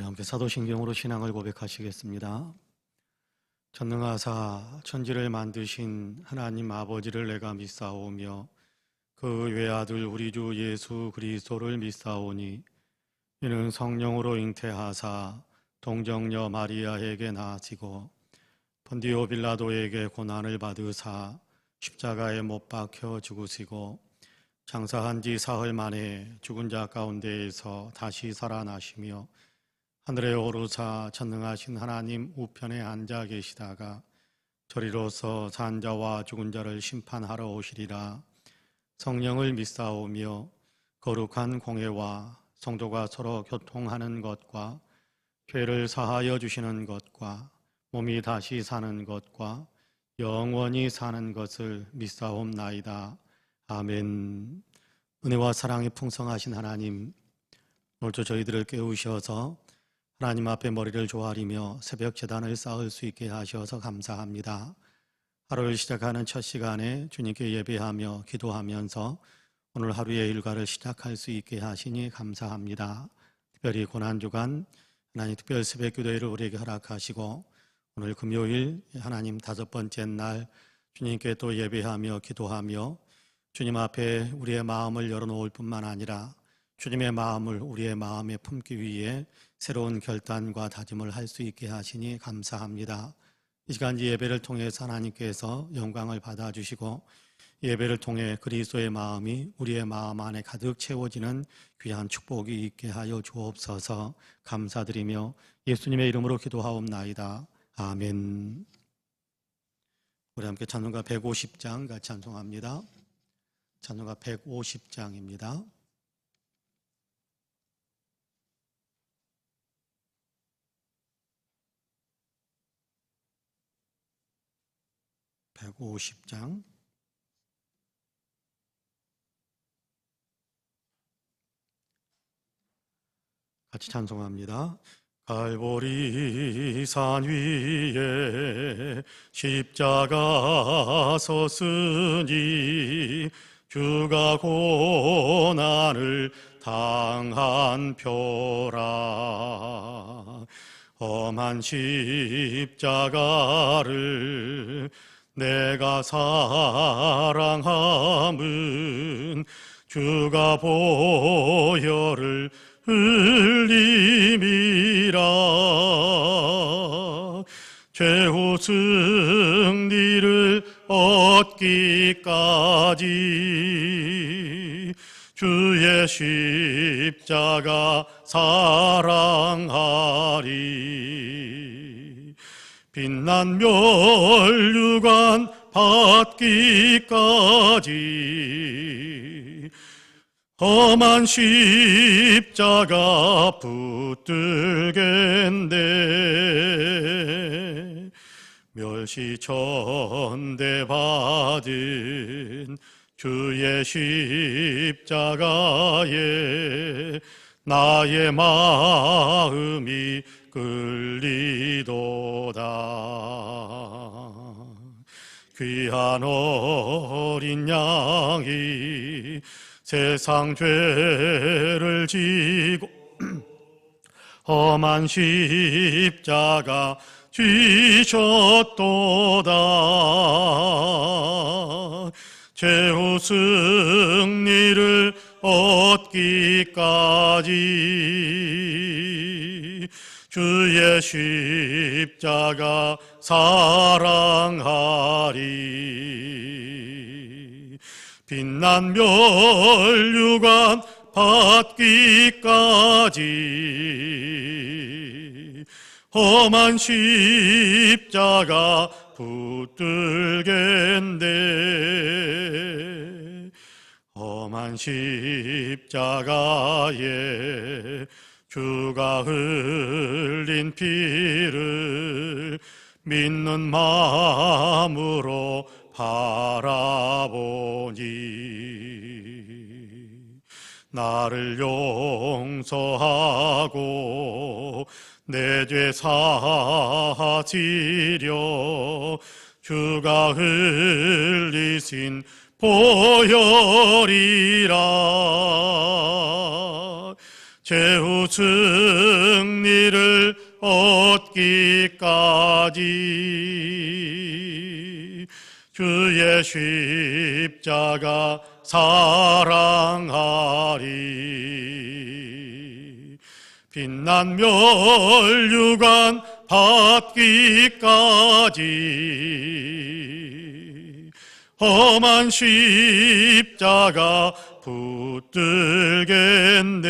함께 사도신경으로 신앙을 고백하시겠습니다. 전능하사 천지를 만드신 하나님 아버지를 내가 믿사오며 그 외아들 우리 주 예수 그리스도를 믿사오니 이는 성령으로 잉태하사 동정녀 마리아에게 나아지고 본디오 빌라도에게 고난을 받으사 십자가에 못 박혀 죽으시고 장사한 지 사흘 만에 죽은 자 가운데에서 다시 살아나시며 하늘에 오르사 전능하신 하나님 우편에 앉아 계시다가 저리로서 산 자와 죽은 자를 심판하러 오시리라. 성령을 믿사오며 거룩한 공회와 성도가 서로 교통하는 것과 죄를 사하여 주시는 것과 몸이 다시 사는 것과 영원히 사는 것을 믿사옵나이다. 아멘. 은혜와 사랑이 풍성하신 하나님, 오늘도 저희들을 깨우셔서 하나님 앞에 머리를 조아리며 새벽 제단을 쌓을 수 있게 하셔서 감사합니다. 하루를 시작하는 첫 시간에 주님께 예배하며 기도하면서 오늘 하루의 일과를 시작할 수 있게 하시니 감사합니다. 특별히 고난주간 하나님 특별 새벽 기도회를 우리에게 허락하시고 오늘 금요일 하나님 5번째 날 주님께 또 예배하며 기도하며 주님 앞에 우리의 마음을 열어놓을 뿐만 아니라 주님의 마음을 우리의 마음에 품기 위해 새로운 결단과 다짐을 할 수 있게 하시니 감사합니다. 이 시간 예배를 통해서 하나님께서 영광을 받아주시고 예배를 통해 그리스도의 마음이 우리의 마음 안에 가득 채워지는 귀한 축복이 있게 하여 주옵소서. 감사드리며 예수님의 이름으로 기도하옵나이다. 아멘. 우리 함께 찬송가 150장 같이 찬송합니다. 찬송가 150장입니다. (150장) 같이 찬송합니다. 갈보리 산 위에 십자가 섰으니 주가 고난을 당한 표라. 험한 십자가를 내가 사랑함은 주가 보혈을 흘림이라. 최후 승리를 얻기까지 주의 십자가 사랑하리. 빛난 멸류관 받기까지 험한 십자가 붙들겠네. 멸시천대 받은 주의 십자가에 나의 마음이 끌리도다. 귀한 어린 양이 세상 죄를 지고 험한 십자가 지셨도다. 최후 승리를 얻기까지 주의 십자가 사랑하리. 빛난 멸류관 받기까지 험한 십자가 붙들겠네. 험한 십자가에 주가 흘린 피를 믿는 마음으로 바라보니 나를 용서하고 내 죄 사하시려 주가 흘리신 보혈이라. 최후 승리를 얻기까지 주의 십자가 사랑하리. 빛난 멸류관 받기까지 험한 십자가 붙들겠네.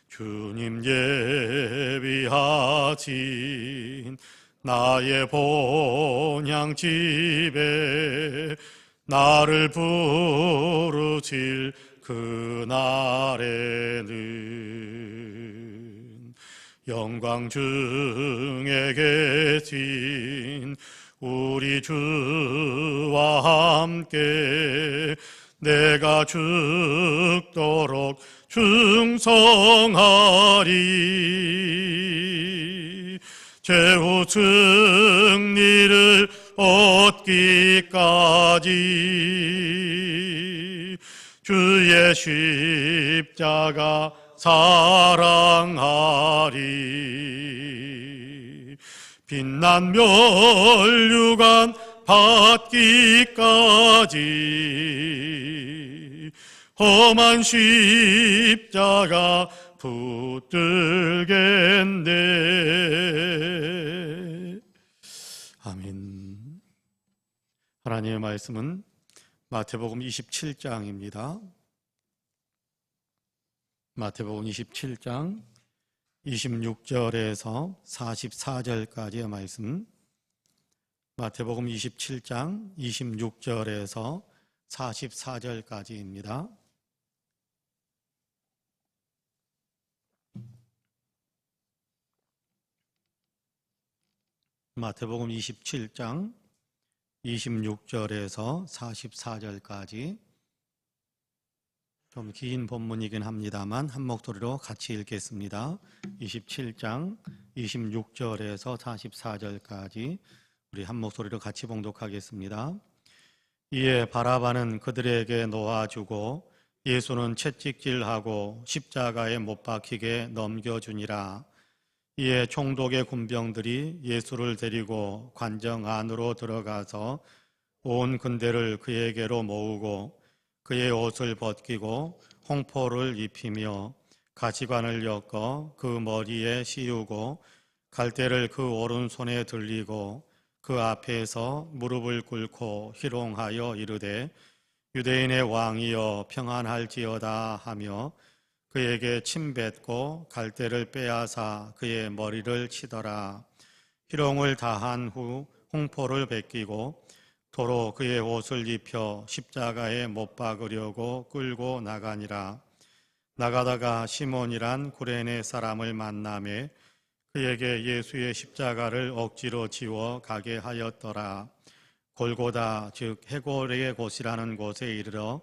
주님 예비하신 나의 본향집에 나를 부르실 그날에는 영광 중에 계신 우리 주와 함께 내가 죽도록 충성하리. 최후 승리를 얻기까지 주의 십자가 사랑하리. 빛난 멸류관 받기까지 험한 십자가 붙들겠네. 아멘. 하나님의 말씀은 마태복음 27장입니다. 마태복음 27장 26절에서 44절까지의 말씀. 마태복음 27장 26절에서 44절까지입니다. 마태복음 27장 26절에서 44절까지 좀 긴 본문이긴 합니다만 한 목소리로 같이 읽겠습니다. 27장 26절에서 44절까지 우리 한 목소리로 같이 봉독하겠습니다. 이에 바라바는 그들에게 놓아주고 예수는 채찍질하고 십자가에 못 박히게 넘겨주니라. 이에 총독의 군병들이 예수를 데리고 관정 안으로 들어가서 온 군대를 그에게로 모으고 그의 옷을 벗기고 홍포를 입히며 가시관을 엮어 그 머리에 씌우고 갈대를 그 오른손에 들리고 그 앞에서 무릎을 꿇고 희롱하여 이르되 유대인의 왕이여 평안할지어다 하며 그에게 침뱉고 갈대를 빼앗아 그의 머리를 치더라. 희롱을 다한 후 홍포를 베끼고 도로 그의 옷을 입혀 십자가에 못 박으려고 끌고 나가니라. 나가다가 시몬이란 구레네 사람을 만나매 그에게 예수의 십자가를 억지로 지워 가게 하였더라. 골고다 즉 해골의 곳이라는 곳에 이르러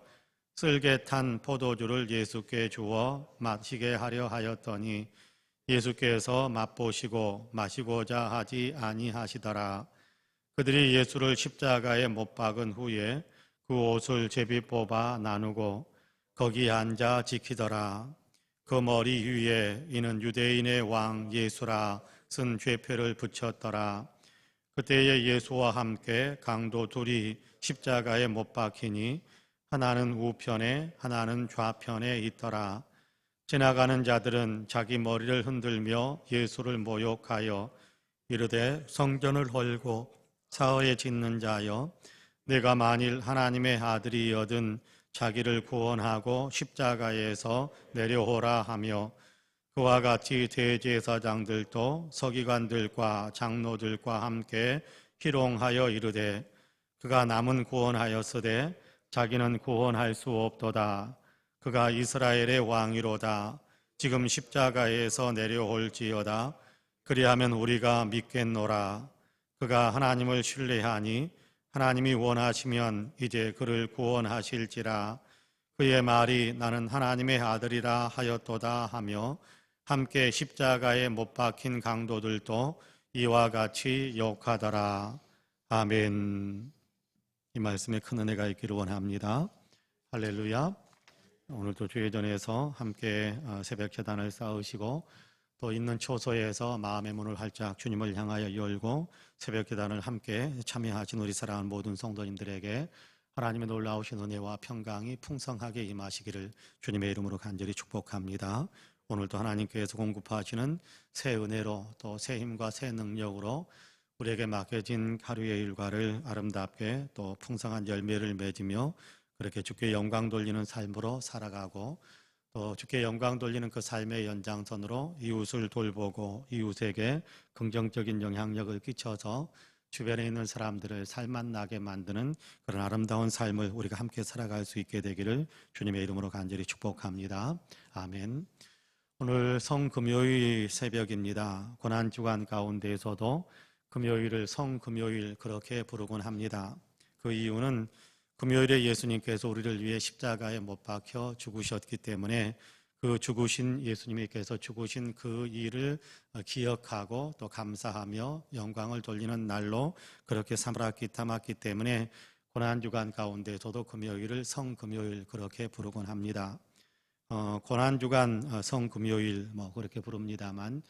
쓸개 탄 포도주를 예수께 주어 마시게 하려 하였더니 예수께서 맛보시고 마시고자 하지 아니하시더라. 그들이 예수를 십자가에 못 박은 후에 그 옷을 제비 뽑아 나누고 거기 앉아 지키더라. 그 머리 위에 이는 유대인의 왕 예수라 쓴 죄표를 붙였더라. 그때에 예수와 함께 강도 둘이 십자가에 못 박히니 하나는 우편에 하나는 좌편에 있더라. 지나가는 자들은 자기 머리를 흔들며 예수를 모욕하여 이르되 성전을 헐고 사흘에 짓는 자여 내가 만일 하나님의 아들이여든 자기를 구원하고 십자가에서 내려오라 하며 그와 같이 대제사장들도 서기관들과 장로들과 함께 희롱하여 이르되 그가 남은 구원하였으되 자기는 구원할 수 없도다. 그가 이스라엘의 왕이로다. 지금 십자가에서 내려올지어다. 그리하면 우리가 믿겠노라. 그가 하나님을 신뢰하니 하나님이 원하시면 이제 그를 구원하실지라. 그의 말이 나는 하나님의 아들이라 하였도다 하며 함께 십자가에 못 박힌 강도들도 이와 같이 욕하더라. 아멘. 이 말씀에 큰 은혜가 있기를 원합니다. 할렐루야. 오늘도 주회전에서 함께 새벽 제단을 쌓으시고 또 있는 초소에서 마음의 문을 활짝 주님을 향하여 열고 새벽 제단을 함께 참여하신 우리 사랑하는 모든 성도님들에게 하나님의 놀라우신 은혜와 평강이 풍성하게 임하시기를 주님의 이름으로 간절히 축복합니다. 오늘도 하나님께서 공급하시는 새 은혜로 또 새 힘과 새 능력으로 우리에게 맡겨진 하루의 일과를 아름답게 또 풍성한 열매를 맺으며 그렇게 주께 영광 돌리는 삶으로 살아가고 또 주께 영광 돌리는 그 삶의 연장선으로 이웃을 돌보고 이웃에게 긍정적인 영향력을 끼쳐서 주변에 있는 사람들을 살맛나게 만드는 그런 아름다운 삶을 우리가 함께 살아갈 수 있게 되기를 주님의 이름으로 간절히 축복합니다. 아멘. 오늘 성금요일 새벽입니다. 고난주간 가운데에서도 금요일을 성금요일 그렇게 부르곤 합니다. 그 이유는 금요일에 예수님께서 우리를 위해 십자가에 못 박혀 죽으셨기 때문에 그 죽으신 예수님께서 죽으신 그 일을 기억하고 또 감사하며 영광을 돌리는 날로 그렇게 삼았기 때문에 고난주간 가운데서도 금요일을 성금요일 그렇게 부르곤 합니다. 고난주간 성금요일 그렇게 부릅니다만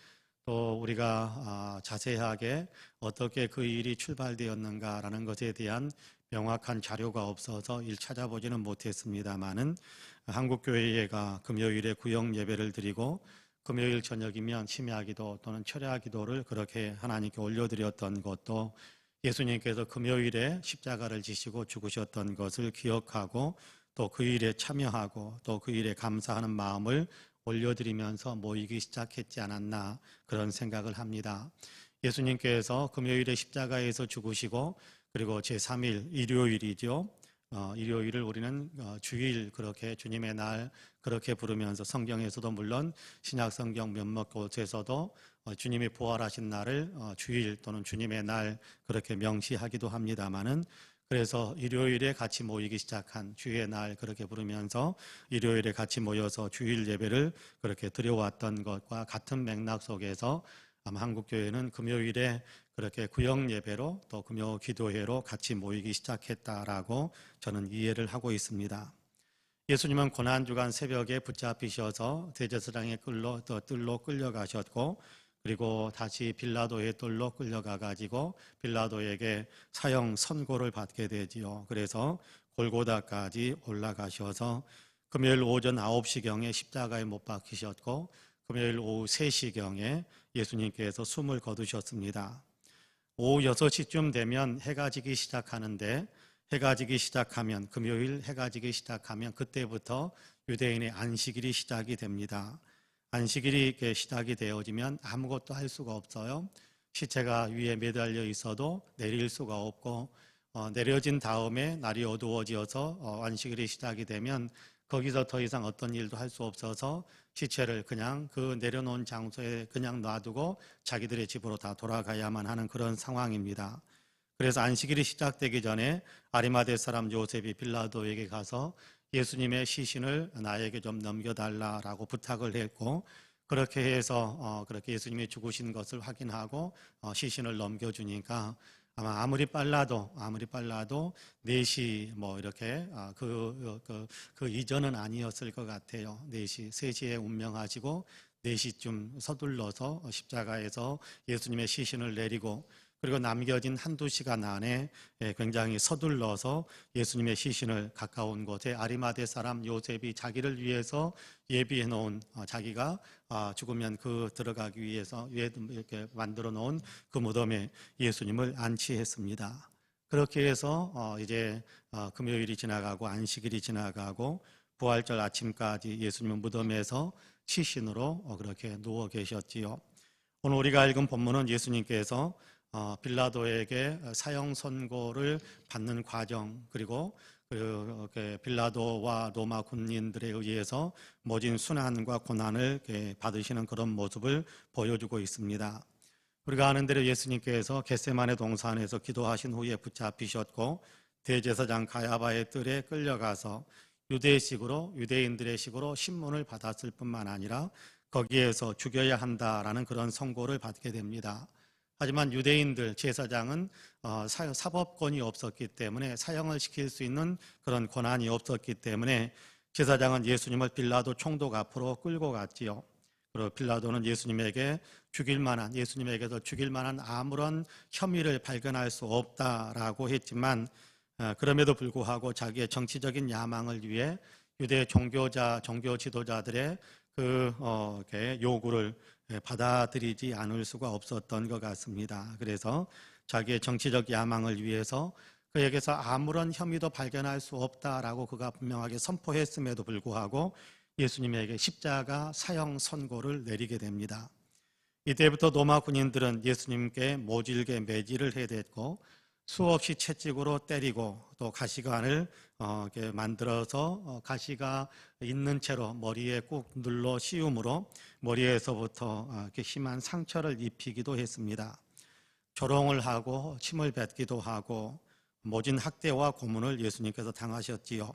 또 우리가 자세하게 어떻게 그 일이 출발되었는가라는 것에 대한 명확한 자료가 없어서 찾아보지는 못했습니다만은 한국교회가 금요일에 구역 예배를 드리고 금요일 저녁이면 심야기도 또는 철야기도를 그렇게 하나님께 올려드렸던 것도 예수님께서 금요일에 십자가를 지시고 죽으셨던 것을 기억하고 또 그 일에 참여하고 또 그 일에 감사하는 마음을 올려드리면서 모이기 시작했지 않았나 그런 생각을 합니다. 예수님께서 금요일에 십자가에서 죽으시고 그리고 제3일 일요일이죠. 일요일을 우리는 주일 그렇게 주님의 날 그렇게 부르면서 성경에서도 물론 신약 성경 몇몇 곳에서도 주님이 부활하신 날을 주일 또는 주님의 날 그렇게 명시하기도 합니다만은 그래서 일요일에 같이 모이기 시작한 주의 날 그렇게 부르면서 일요일에 같이 모여서 주일 예배를 그렇게 드려왔던 것과 같은 맥락 속에서 아마 한국교회는 금요일에 그렇게 구역 예배로 또 금요 기도회로 같이 모이기 시작했다라고 저는 이해를 하고 있습니다. 예수님은 고난주간 새벽에 붙잡히셔서 대제사장의 뜰로 끌려가셨고 그리고 다시 빌라도의 뜰로 끌려가가지고 빌라도에게 사형 선고를 받게 되지요. 그래서 골고다까지 올라가셔서 금요일 오전 9시경에 십자가에 못 박히셨고 금요일 오후 3시경에 예수님께서 숨을 거두셨습니다. 오후 6시쯤 되면 해가 지기 시작하는데 해가 지기 시작하면 금요일 해가 지기 시작하면 그때부터 유대인의 안식일이 시작이 됩니다. 안식일이 시작이 되어지면 아무것도 할 수가 없어요. 시체가 위에 매달려 있어도 내릴 수가 없고 내려진 다음에 날이 어두워져서 안식일이 시작이 되면 거기서 더 이상 어떤 일도 할 수 없어서 시체를 그냥 그 내려놓은 장소에 그냥 놔두고 자기들의 집으로 다 돌아가야만 하는 그런 상황입니다. 그래서 안식일이 시작되기 전에 아리마대 사람 요셉이 빌라도에게 가서 예수님의 시신을 나에게 좀 넘겨달라라고 부탁을 했고 그렇게 해서 그렇게 예수님이 죽으신 것을 확인하고 시신을 넘겨주니까 아마 아무리 빨라도 4시 이렇게 그 이전은 아니었을 것 같아요. 4시, 3시에 운명하시고 4시쯤 서둘러서 십자가에서 예수님의 시신을 내리고 그리고 남겨진 1-2시간 안에 굉장히 서둘러서 예수님의 시신을 가까운 곳에 아리마대 사람 요셉이 자기를 위해서 예비해 놓은 자기가 죽으면 들어가기 위해서 이렇게 만들어 놓은 그 무덤에 예수님을 안치했습니다. 그렇게 해서 이제 금요일이 지나가고 안식일이 지나가고 부활절 아침까지 예수님은 무덤에서 시신으로 그렇게 누워 계셨지요. 오늘 우리가 읽은 본문은 예수님께서 빌라도에게 사형 선고를 받는 과정 그리고 빌라도와 로마 군인들에 의해서 모진 순환과 고난을 받으시는 그런 모습을 보여주고 있습니다. 우리가 아는 대로 예수님께서 겟세마네 동산에서 기도하신 후에 붙잡히셨고 대제사장 가야바의 뜰에 끌려가서 유대인들의 식으로 신문을 받았을 뿐만 아니라 거기에서 죽여야 한다라는 그런 선고를 받게 됩니다. 하지만 유대인들 제사장은 사법권이 없었기 때문에 사형을 시킬 수 있는 그런 권한이 없었기 때문에 제사장은 예수님을 빌라도 총독 앞으로 끌고 갔지요. 그리고 빌라도는 예수님에게도 죽일 만한 아무런 혐의를 발견할 수 없다라고 했지만, 그럼에도 불구하고 자기의 정치적인 야망을 위해 유대 종교 지도자들의 요구를 받아들이지 않을 수가 없었던 것 같습니다. 그래서 자기의 정치적 야망을 위해서 그에게서 아무런 혐의도 발견할 수 없다라고 그가 분명하게 선포했음에도 불구하고 예수님에게 십자가 사형 선고를 내리게 됩니다. 이때부터 로마 군인들은 예수님께 모질게 매질을 해댔고 수없이 채찍으로 때리고 또 가시관을 이렇게 만들어서 가시가 있는 채로 머리에 꾹 눌러 씌움으로 머리에서부터 이렇게 심한 상처를 입히기도 했습니다. 조롱을 하고 침을 뱉기도 하고 모진 학대와 고문을 예수님께서 당하셨지요.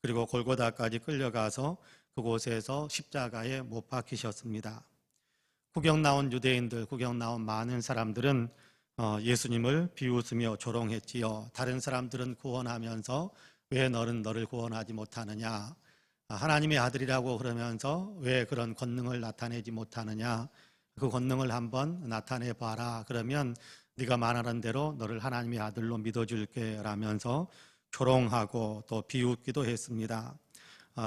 그리고 골고다까지 끌려가서 그곳에서 십자가에 못 박히셨습니다. 구경 나온 유대인들, 구경 나온 많은 사람들은 예수님을 비웃으며 조롱했지요. 다른 사람들은 구원하면서 왜 너는 너를 구원하지 못하느냐? 하나님의 아들이라고 그러면서 왜 그런 권능을 나타내지 못하느냐? 그 권능을 한번 나타내봐라. 그러면 네가 말하는 대로 너를 하나님의 아들로 믿어줄게 라면서 조롱하고 또 비웃기도 했습니다.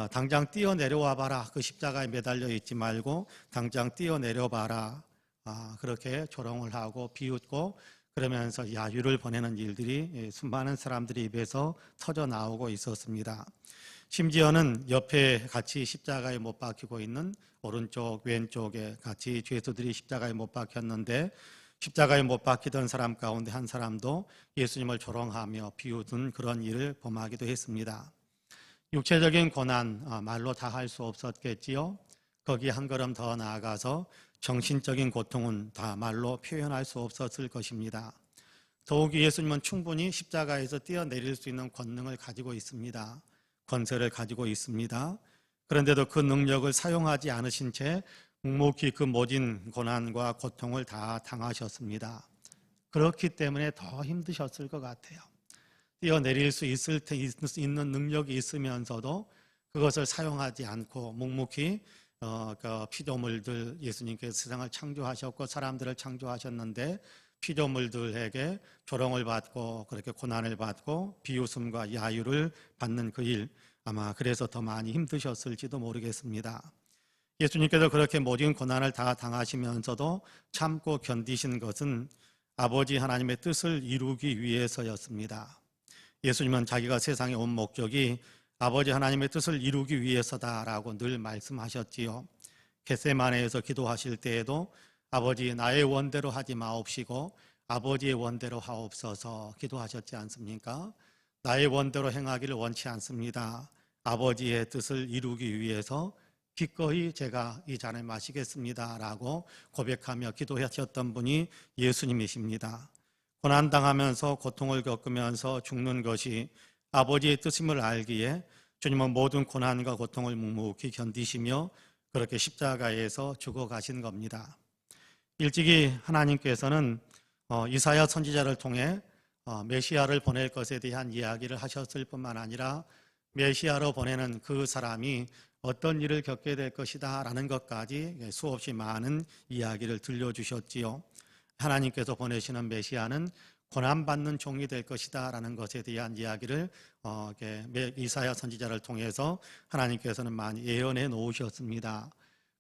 당장 뛰어내려와 봐라. 그 십자가에 매달려 있지 말고 당장 뛰어내려 봐라. 그렇게 조롱을 하고 비웃고 그러면서 야유를 보내는 일들이 수많은 사람들의 입에서 터져 나오고 있었습니다. 심지어는 옆에 같이 십자가에 못 박히고 있는 오른쪽 왼쪽에 같이 죄수들이 십자가에 못 박혔는데 십자가에 못 박히던 사람 가운데 한 사람도 예수님을 조롱하며 비웃은 그런 일을 범하기도 했습니다. 육체적인 고난 말로 다 할 수 없었겠지요. 거기 한 걸음 더 나아가서 정신적인 고통은 다 말로 표현할 수 없었을 것입니다. 더욱이 예수님은 충분히 십자가에서 뛰어내릴 수 있는 권능을 가지고 있습니다. 권세를 가지고 있습니다. 그런데도 그 능력을 사용하지 않으신 채 묵묵히 그 모진 고난과 고통을 다 당하셨습니다. 그렇기 때문에 더 힘드셨을 것 같아요. 뛰어내릴 수 있는 능력이 있으면서도 그것을 사용하지 않고 묵묵히 그 피조물들, 예수님께서 세상을 창조하셨고 사람들을 창조하셨는데 피조물들에게 조롱을 받고 그렇게 고난을 받고 비웃음과 야유를 받는 그 일, 아마 그래서 더 많이 힘드셨을지도 모르겠습니다. 예수님께서 그렇게 모든 고난을 다 당하시면서도 참고 견디신 것은 아버지 하나님의 뜻을 이루기 위해서였습니다. 예수님은 자기가 세상에 온 목적이 아버지 하나님의 뜻을 이루기 위해서다라고 늘 말씀하셨지요. 겟세마네에서 기도하실 때에도 아버지 나의 원대로 하지 마옵시고 아버지의 원대로 하옵소서 기도하셨지 않습니까? 나의 원대로 행하기를 원치 않습니다. 아버지의 뜻을 이루기 위해서 기꺼이 제가 이 잔을 마시겠습니다 라고 고백하며 기도하셨던 분이 예수님이십니다. 고난당하면서 고통을 겪으면서 죽는 것이 아버지의 뜻임을 알기에 주님은 모든 고난과 고통을 묵묵히 견디시며 그렇게 십자가에서 죽어가신 겁니다. 일찍이 하나님께서는 이사야 선지자를 통해 메시아를 보낼 것에 대한 이야기를 하셨을 뿐만 아니라 메시아로 보내는 그 사람이 어떤 일을 겪게 될 것이다 라는 것까지 수없이 많은 이야기를 들려주셨지요. 하나님께서 보내시는 메시아는 고난받는 종이 될 것이다 라는 것에 대한 이야기를 이사야 선지자를 통해서 하나님께서는 많이 예언해 놓으셨습니다.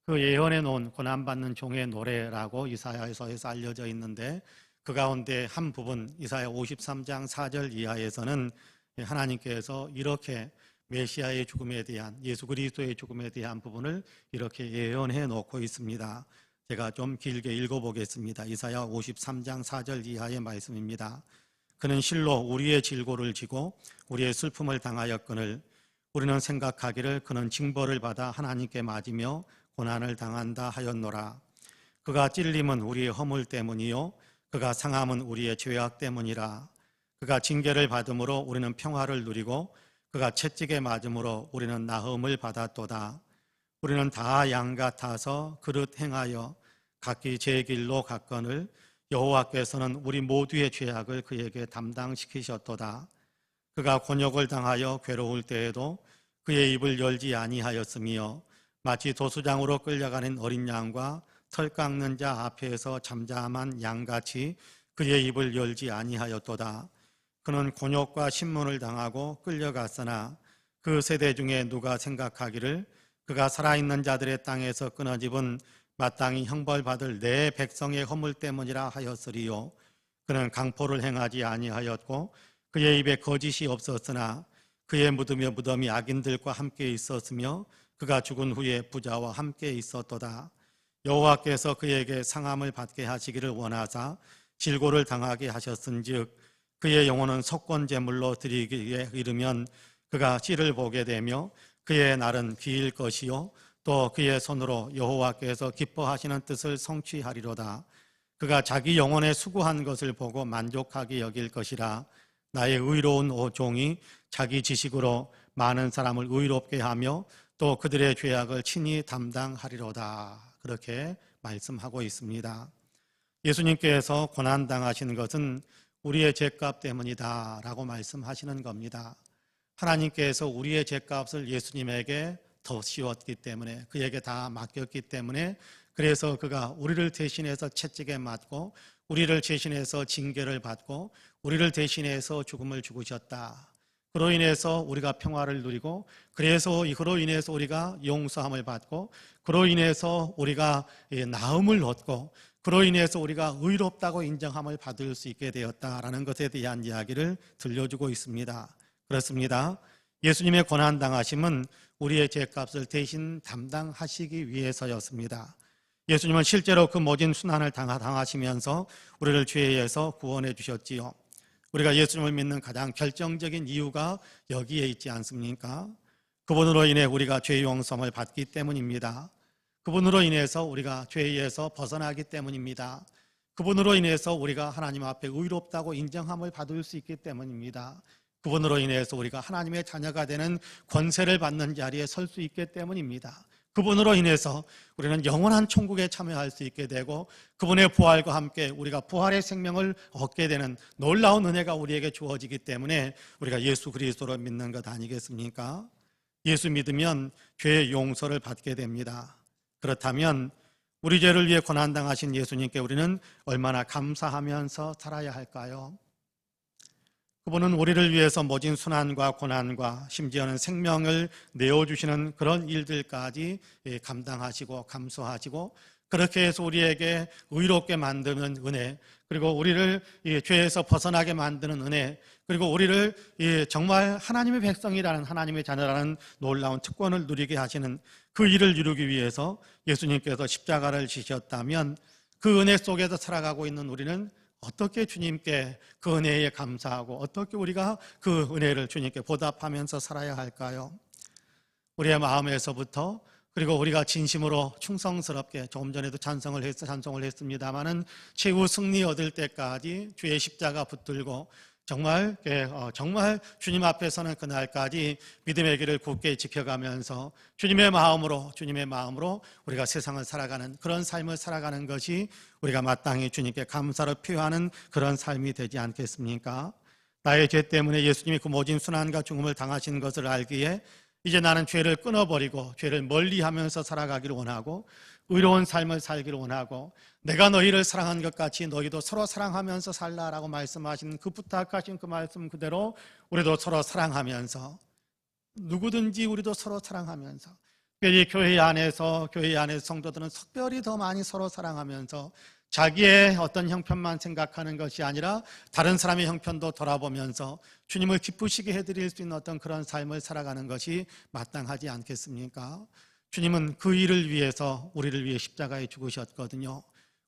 그 예언해 놓은 고난받는 종의 노래라고 이사야서에서 알려져 있는데 그 가운데 한 부분 이사야 53장 4절 이하에서는 하나님께서 이렇게 메시아의 죽음에 대한 예수 그리스도의 죽음에 대한 부분을 이렇게 예언해 놓고 있습니다. 제가 좀 길게 읽어보겠습니다. 이사야 53장 4절 이하의 말씀입니다. 그는 실로 우리의 질고를 지고 우리의 슬픔을 당하였거늘 우리는 생각하기를 그는 징벌을 받아 하나님께 맞으며 고난을 당한다 하였노라. 그가 찔림은 우리의 허물 때문이요 그가 상함은 우리의 죄악 때문이라. 그가 징계를 받음으로 우리는 평화를 누리고 그가 채찍에 맞음으로 우리는 나음을 받았도다. 우리는 다 양 같아서 그릇 행하여 각기 제 길로 갔거늘 여호와께서는 우리 모두의 죄악을 그에게 담당시키셨도다. 그가 곤욕을 당하여 괴로울 때에도 그의 입을 열지 아니하였으며 마치 도수장으로 끌려가는 어린 양과 털 깎는 자 앞에서 잠잠한 양같이 그의 입을 열지 아니하였도다. 그는 곤욕과 신문을 당하고 끌려갔으나 그 세대 중에 누가 생각하기를 그가 살아있는 자들의 땅에서 끊어집은 마땅히 형벌받을 내 백성의 허물 때문이라 하였으리요. 그는 강포를 행하지 아니하였고 그의 입에 거짓이 없었으나 그의 무덤이 악인들과 함께 있었으며 그가 죽은 후에 부자와 함께 있었도다. 여호와께서 그에게 상함을 받게 하시기를 원하사 질고를 당하게 하셨은즉 그의 영혼은 속건제물로 드리기에 이르면 그가 씨를 보게 되며 그의 날은 길 것이요 또 그의 손으로 여호와께서 기뻐하시는 뜻을 성취하리로다. 그가 자기 영혼에 수고한 것을 보고 만족하게 여길 것이라. 나의 의로운 종이 자기 지식으로 많은 사람을 의롭게 하며 또 그들의 죄악을 친히 담당하리로다. 그렇게 말씀하고 있습니다. 예수님께서 고난당하신 것은 우리의 죄값 때문이다 라고 말씀하시는 겁니다. 하나님께서 우리의 죄값을 예수님에게 더 씌웠기 때문에, 그에게 다 맡겼기 때문에, 그래서 그가 우리를 대신해서 채찍에 맞고 우리를 대신해서 징계를 받고 우리를 대신해서 죽음을 죽으셨다. 그로 인해서 우리가 평화를 누리고, 그로 인해서 우리가 용서함을 받고, 그로 인해서 우리가 나음을 얻고, 그로 인해서 우리가 의롭다고 인정함을 받을 수 있게 되었다라는 것에 대한 이야기를 들려주고 있습니다. 그렇습니다. 예수님의 고난당하심은 우리의 죄값을 대신 담당하시기 위해서였습니다. 예수님은 실제로 그 모진 순환을 당하시면서 우리를 죄에서 구원해 주셨지요. 우리가 예수님을 믿는 가장 결정적인 이유가 여기에 있지 않습니까? 그분으로 인해 우리가 죄 용서함을 받기 때문입니다. 그분으로 인해서 우리가 죄에서 벗어나기 때문입니다. 그분으로 인해서 우리가 하나님 앞에 의롭다고 인정함을 받을 수 있기 때문입니다. 그분으로 인해서 우리가 하나님의 자녀가 되는 권세를 받는 자리에 설 수 있기 때문입니다. 그분으로 인해서 우리는 영원한 천국에 참여할 수 있게 되고, 그분의 부활과 함께 우리가 부활의 생명을 얻게 되는 놀라운 은혜가 우리에게 주어지기 때문에 우리가 예수 그리스도를 믿는 것 아니겠습니까? 예수 믿으면 죄의 용서를 받게 됩니다. 그렇다면 우리 죄를 위해 고난당하신 예수님께 우리는 얼마나 감사하면서 살아야 할까요? 그분은 우리를 위해서 모진 순환과 고난과 심지어는 생명을 내어주시는 그런 일들까지 감당하시고 감수하시고, 그렇게 해서 우리에게 의롭게 만드는 은혜, 그리고 우리를 죄에서 벗어나게 만드는 은혜, 그리고 우리를 정말 하나님의 백성이라는, 하나님의 자녀라는 놀라운 특권을 누리게 하시는 그 일을 이루기 위해서 예수님께서 십자가를 지셨다면, 그 은혜 속에서 살아가고 있는 우리는 어떻게 주님께 그 은혜에 감사하고 어떻게 우리가 그 은혜를 주님께 보답하면서 살아야 할까요? 우리의 마음에서부터, 그리고 우리가 진심으로 충성스럽게, 조금 전에도 찬송을 했습니다마는 최후 승리 얻을 때까지 주의 십자가 붙들고 정말 주님 앞에서는 그날까지 믿음의 길을 굳게 지켜가면서 주님의 마음으로 우리가 세상을 살아가는, 그런 삶을 살아가는 것이 우리가 마땅히 주님께 감사를 표하는 그런 삶이 되지 않겠습니까? 나의 죄 때문에 예수님이 그 모진 순환과 죽음을 당하신 것을 알기에 이제 나는 죄를 끊어버리고 죄를 멀리하면서 살아가기를 원하고, 의로운 삶을 살기를 원하고, 내가 너희를 사랑한 것 같이 너희도 서로 사랑하면서 살라라고 말씀하신 그 부탁하신 그 말씀 그대로 우리도 서로 사랑하면서, 누구든지 우리도 서로 사랑하면서, 특별히 교회 안에서 성도들은 특별히 더 많이 서로 사랑하면서 자기의 어떤 형편만 생각하는 것이 아니라 다른 사람의 형편도 돌아보면서 주님을 기쁘시게 해드릴 수 있는 어떤 그런 삶을 살아가는 것이 마땅하지 않겠습니까? 주님은 그 일을 위해서 우리를 위해 십자가에 죽으셨거든요.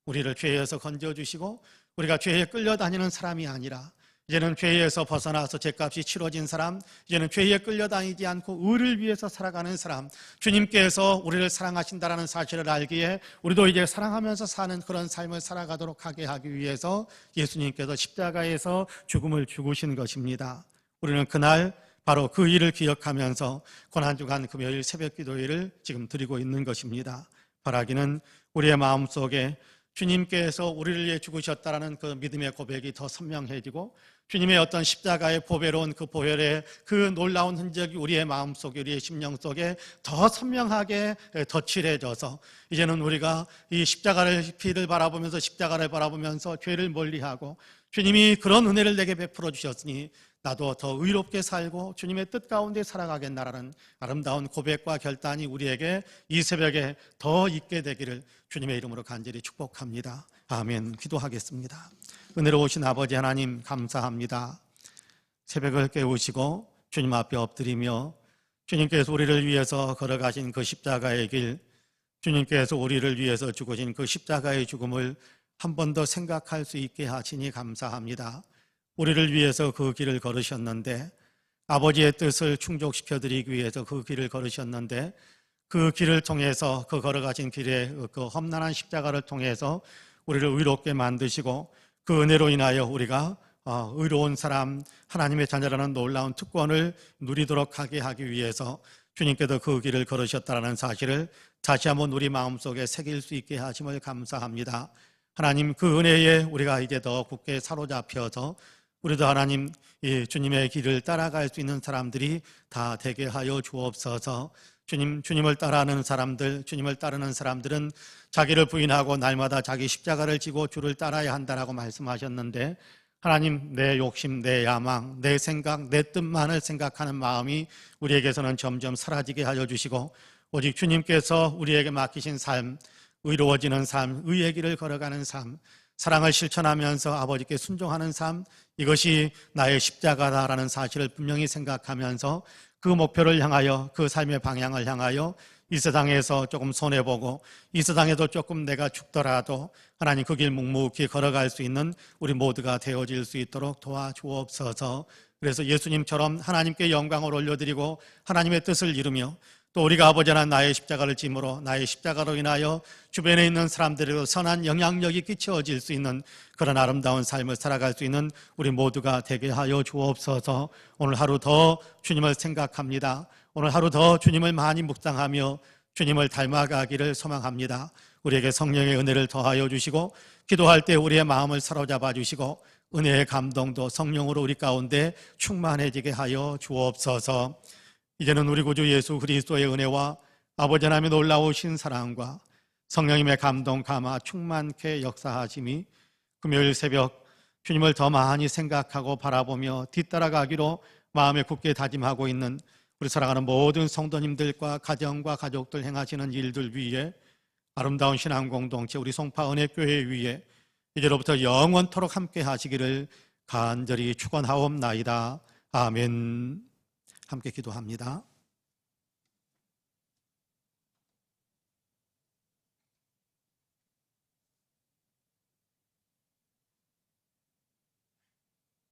우리를 죄에서 건져주시고, 우리가 죄에 끌려다니는 사람이 아니라 이제는 죄에서 벗어나서 죄값이 치러진 사람, 이제는 죄에 끌려다니지 않고 의를 위해서 살아가는 사람, 주님께서 우리를 사랑하신다는 사실을 알기에 우리도 이제 사랑하면서 사는 그런 삶을 살아가도록 하기 위해서 예수님께서 십자가에서 죽음을 죽으신 것입니다. 우리는 그날 바로 그 일을 기억하면서 고난주간 금요일 새벽 기도회를 지금 드리고 있는 것입니다. 바라기는 우리의 마음속에 주님께서 우리를 위해 죽으셨다라는 그 믿음의 고백이 더 선명해지고 주님의 어떤 십자가의 보배로운 그 보혈의 그 놀라운 흔적이 우리의 마음속에 우리의 심령 속에 더 선명하게 덧칠해져서 이제는 우리가 이 십자가를 피를 바라보면서 십자가를 바라보면서 죄를 멀리하고 주님이 그런 은혜를 내게 베풀어 주셨으니 나도 더 의롭게 살고 주님의 뜻 가운데 살아가겠나라는 아름다운 고백과 결단이 우리에게 이 새벽에 더 있게 되기를 주님의 이름으로 간절히 축복합니다. 아멘. 기도하겠습니다. 은혜로우신 아버지 하나님 감사합니다. 새벽을 깨우시고 주님 앞에 엎드리며 주님께서 우리를 위해서 걸어가신 그 십자가의 길, 주님께서 우리를 위해서 죽으신 그 십자가의 죽음을 한 번 더 생각할 수 있게 하시니 감사합니다. 우리를 위해서 그 길을 걸으셨는데 아버지의 뜻을 충족시켜드리기 위해서 그 길을 걸으셨는데 그 길을 통해서 그 걸어가신 길의 그 험난한 십자가를 통해서 우리를 의롭게 만드시고 그 은혜로 인하여 우리가 의로운 사람, 하나님의 자녀라는 놀라운 특권을 누리도록 하게 하기 위해서 주님께서 그 길을 걸으셨다는 사실을 다시 한번 우리 마음속에 새길 수 있게 하심을 감사합니다. 하나님 그 은혜에 우리가 이제 더 굳게 사로잡혀서 우리도 하나님 이 주님의 길을 따라갈 수 있는 사람들이 다 되게 하여 주옵소서. 주님을 따르는 사람들, 주님을 따르는 사람들은 자기를 부인하고 날마다 자기 십자가를 지고 주를 따라야 한다라고 말씀하셨는데 하나님 내 욕심, 내 야망, 내 생각, 내 뜻만을 생각하는 마음이 우리에게서는 점점 사라지게 하여 주시고 오직 주님께서 우리에게 맡기신 삶, 의로워지는 삶, 의의 길을 걸어가는 삶, 사랑을 실천하면서 아버지께 순종하는 삶, 이것이 나의 십자가다라는 사실을 분명히 생각하면서 그 목표를 향하여 그 삶의 방향을 향하여 이 세상에서 조금 손해보고 이 세상에도 조금 내가 죽더라도 하나님 그 길 묵묵히 걸어갈 수 있는 우리 모두가 되어질 수 있도록 도와주옵소서. 그래서 예수님처럼 하나님께 영광을 올려드리고 하나님의 뜻을 이루며 또 우리가 아버지 하나님 나의 십자가를 짐으로 나의 십자가로 인하여 주변에 있는 사람들에게 선한 영향력이 끼쳐질 수 있는 그런 아름다운 삶을 살아갈 수 있는 우리 모두가 되게 하여 주옵소서. 오늘 하루 더 주님을 생각합니다. 오늘 하루 더 주님을 많이 묵상하며 주님을 닮아가기를 소망합니다. 우리에게 성령의 은혜를 더하여 주시고 기도할 때 우리의 마음을 사로잡아 주시고 은혜의 감동도 성령으로 우리 가운데 충만해지게 하여 주옵소서. 이제는 우리 구주 예수 그리스도의 은혜와 아버지 하나님의 놀라우신 사랑과 성령님의 감동 감화 충만케 역사하심이 금요일 새벽 주님을 더 많이 생각하고 바라보며 뒤따라가기로 마음에 굳게 다짐하고 있는 우리 사랑하는 모든 성도님들과 가정과 가족들 행하시는 일들 위에 아름다운 신앙 공동체 우리 송파 은혜교회 위에 이제로부터 영원토록 함께 하시기를 간절히 축원하옵나이다. 아멘. 함께 기도합니다.